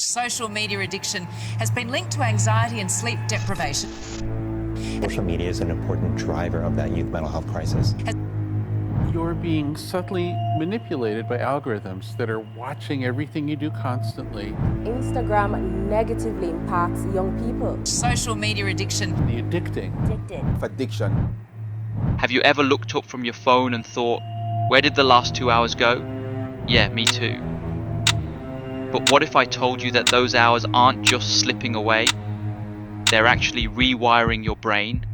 Social media addiction has been linked to anxiety and sleep deprivation. Social media is an important driver of that youth mental health crisis. You're being subtly manipulated by algorithms that are watching everything you do constantly. Instagram negatively impacts young people. Social media addiction. The addicting. Addiction. Have you ever looked up from your phone and thought, where did the last 2 hours go? Yeah, me too. But what if I told you that those hours aren't just slipping away? They're actually rewiring your brain.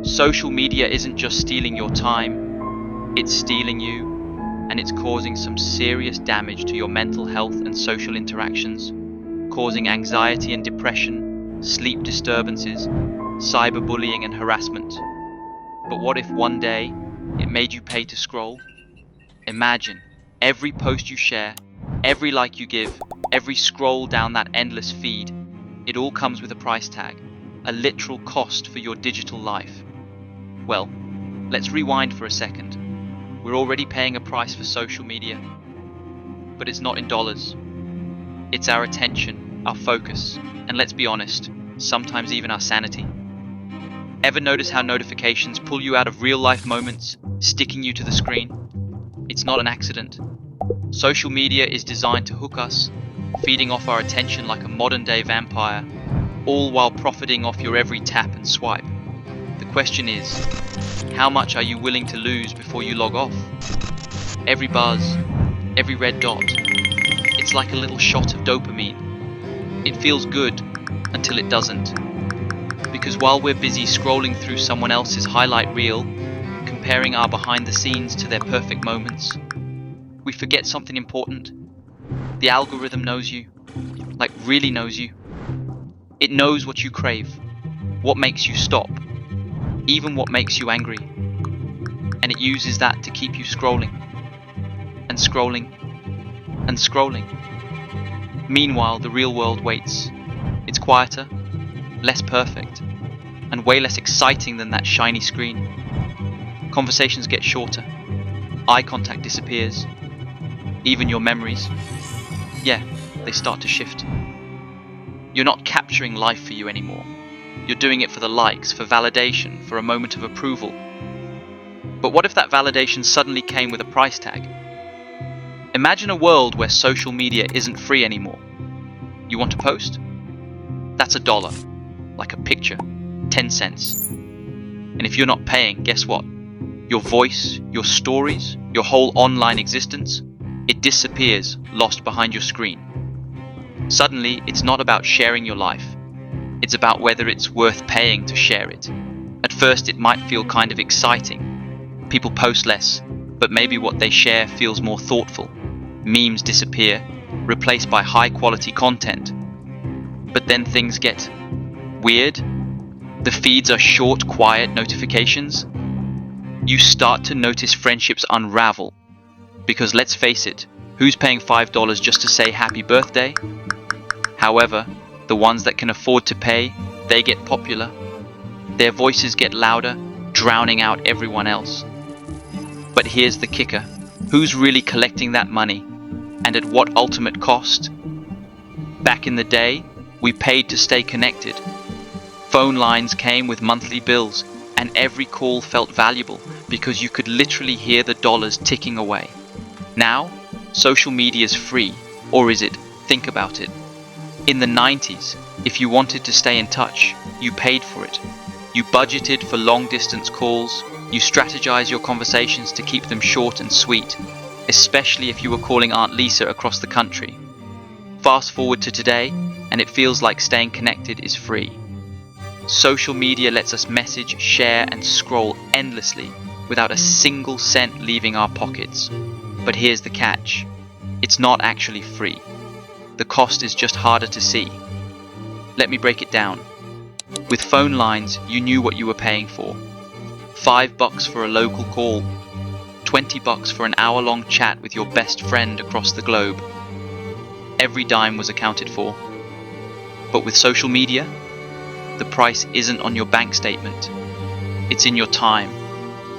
Social media isn't just stealing your time, it's stealing you, and it's causing some serious damage to your mental health and social interactions, causing anxiety and depression, sleep disturbances, cyberbullying and harassment. But what if one day it made you pay to scroll? Imagine every post you share, every like you give, every scroll down that endless feed, it all comes with a price tag, a literal cost for your digital life. Well, let's rewind for a second. We're already paying a price for social media, but it's not in dollars. It's our attention, our focus, and let's be honest, sometimes even our sanity. Ever notice how notifications pull you out of real-life moments, sticking you to the screen? It's not an accident. Social media is designed to hook us, feeding off our attention like a modern-day vampire, all while profiting off your every tap and swipe. The question is, how much are you willing to lose before you log off? Every buzz, every red dot, it's like a little shot of dopamine. It feels good until it doesn't. Because while we're busy scrolling through someone else's highlight reel, comparing our behind the scenes to their perfect moments, we forget something important. The algorithm knows you, like really knows you. It knows what you crave, what makes you stop, even what makes you angry. And it uses that to keep you scrolling, and scrolling, and scrolling. Meanwhile, the real world waits. It's quieter, less perfect, and way less exciting than that shiny screen. Conversations get shorter, eye contact disappears, even your memories, yeah, they start to shift. You're not capturing life for you anymore. You're doing it for the likes, for validation, for a moment of approval. But what if that validation suddenly came with a price tag? Imagine a world where social media isn't free anymore. You want to post? That's $1, like a picture, 10 cents. And if you're not paying, guess what? Your voice, your stories, your whole online existence, it disappears, lost behind your screen. Suddenly, it's not about sharing your life. It's about whether it's worth paying to share it. At first, it might feel kind of exciting. People post less, but maybe what they share feels more thoughtful. Memes disappear, replaced by high-quality content. But then things get weird. The feeds are short, quiet notifications. You start to notice friendships unravel. Because let's face it, who's paying $5 just to say happy birthday? However, the ones that can afford to pay, they get popular. Their voices get louder, drowning out everyone else. But here's the kicker. Who's really collecting that money? And at what ultimate cost? Back in the day, we paid to stay connected. Phone lines came with monthly bills, and every call felt valuable because you could literally hear the dollars ticking away. Now, social media is free, or is it? Think about it. In the 90s, if you wanted to stay in touch, you paid for it. You budgeted for long-distance calls, you strategized your conversations to keep them short and sweet, especially if you were calling Aunt Lisa across the country. Fast forward to today, and it feels like staying connected is free. Social media lets us message, share, and scroll endlessly without a single cent leaving our pockets. But here's the catch. It's not actually free. The cost is just harder to see. Let me break it down. With phone lines, you knew what you were paying for. $5 for a local call. $20 for an hour-long chat with your best friend across the globe. Every dime was accounted for. But with social media, the price isn't on your bank statement. It's in your time,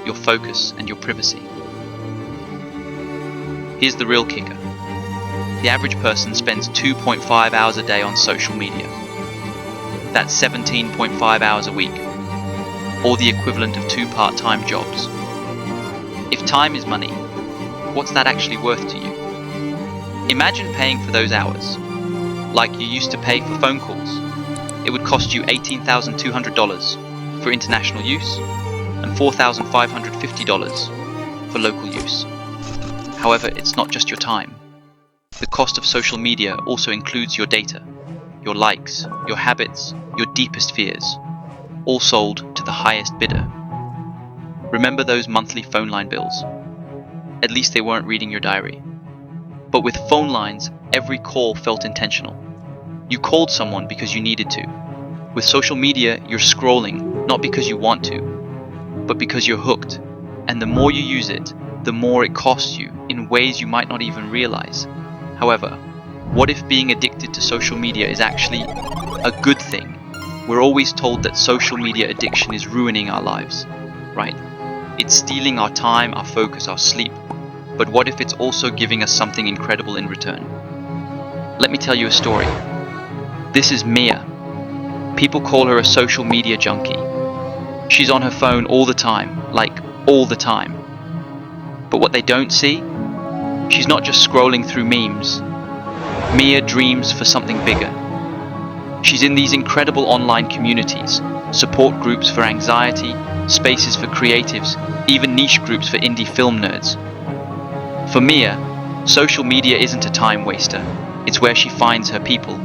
your focus, and your privacy. Here's the real kicker. the average person spends 2.5 hours a day on social media. That's 17.5 hours a week, or the equivalent of 2 part-time jobs. If time is money, what's that actually worth to you? Imagine paying for those hours, like you used to pay for phone calls. It would cost you $18,200 for international use and $4,550 for local use. However, it's not just your time. The cost of social media also includes your data, your likes, your habits, your deepest fears, all sold to the highest bidder. Remember those monthly phone line bills? At least they weren't reading your diary. But with phone lines, every call felt intentional. You called someone because you needed to. With social media, you're scrolling, not because you want to, but because you're hooked. And the more you use it, the more it costs you in ways you might not even realize. However, what if being addicted to social media is actually a good thing? We're always told that social media addiction is ruining our lives, right? It's stealing our time, our focus, our sleep. But what if it's also giving us something incredible in return? Let me tell you a story. This is Mia. People call her a social media junkie. She's on her phone all the time, like all the time. But what they don't see? She's not just scrolling through memes. Mia dreams for something bigger. She's in these incredible online communities, support groups for anxiety, spaces for creatives, even niche groups for indie film nerds. For Mia, social media isn't a time waster. It's where she finds her people.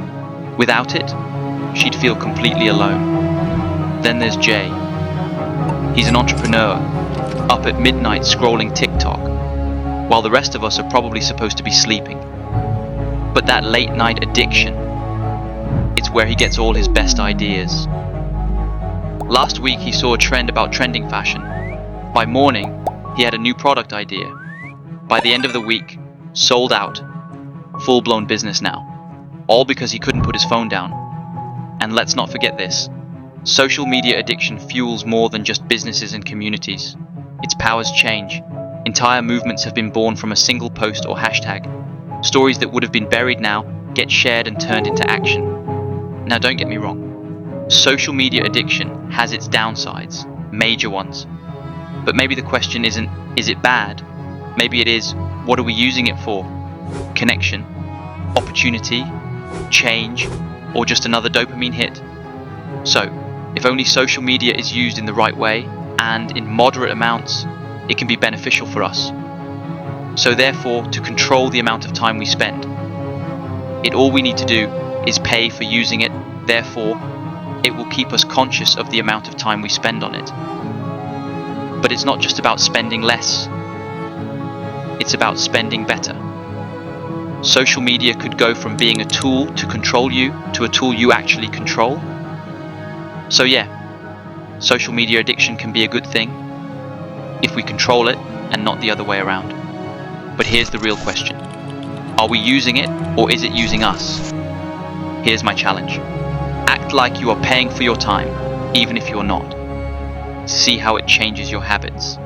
Without it, she'd feel completely alone. Then there's Jay. He's an entrepreneur, up at midnight scrolling TikTok, while the rest of us are probably supposed to be sleeping. But that late night addiction, it's where he gets all his best ideas. Last week he saw a trend about trending fashion. By morning, he had a new product idea. By the end of the week, sold out. Full-blown business now. All because he couldn't put his phone down. And let's not forget this. Social media addiction fuels more than just businesses and communities. Its powers change. Entire movements have been born from a single post or hashtag. Stories that would have been buried now get shared and turned into action. Now don't get me wrong. Social media addiction has its downsides, major ones. But maybe the question isn't, is it bad? Maybe it is, what are we using it for? Connection, opportunity, change, or just another dopamine hit? So, if only social media is used in the right way and in moderate amounts, it can be beneficial for us. So therefore, to control the amount of time we spend, all we need to do is pay for using it. Therefore, it will keep us conscious of the amount of time we spend on it. But it's not just about spending less. It's about spending better. Social media could go from being a tool to control you to a tool you actually control. So yeah, social media addiction can be a good thing if we control it and not the other way around. But here's the real question. Are we using it or is it using us? Here's my challenge. Act like you are paying for your time, even if you're not. See how it changes your habits.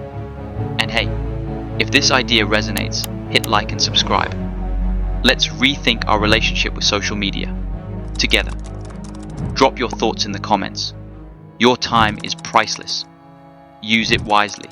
And hey, if this idea resonates, hit like and subscribe. Let's rethink our relationship with social media together. Drop your thoughts in the comments. Your time is priceless. Use it wisely.